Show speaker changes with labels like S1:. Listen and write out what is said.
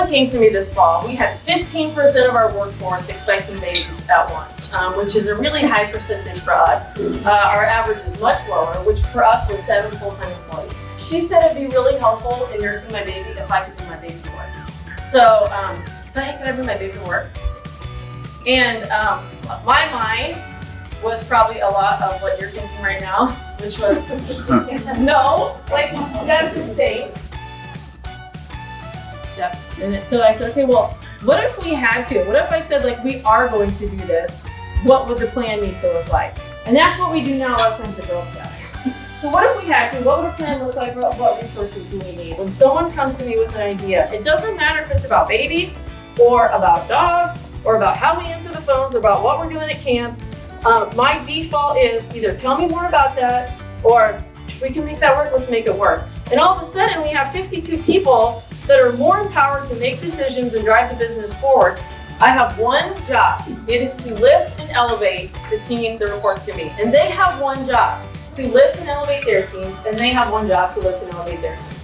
S1: came to me this fall. We had 15% of our workforce expecting babies at once, which is a really high percentage for us. Our average is much lower, which for us was 7 full-time employees. She said it'd be really helpful in nursing my baby if I could bring my baby to work. So, hey, can I bring my baby to work? And my mind was probably a lot of what you're thinking right now, which was, no, like, that's insane. Yeah. And so I said, okay, well, what if we had to? What if I said, like, we are going to do this? What would the plan need to look like? And that's what we do now at Friends of Girl Scout. So what if we had to? What would a plan look like? What resources do we need? When someone comes to me with an idea, it doesn't matter if it's about babies or about dogs or about how we answer the phones or about what we're doing at camp. My default is either tell me more about that or if we can make that work, let's make it work. And all of a sudden we have 52 people that are more empowered to make decisions and drive the business forward. I have one job. It is to lift and elevate the team that reports to me. And they have one job, to lift and elevate their teams, and they have one job to lift and elevate their teams.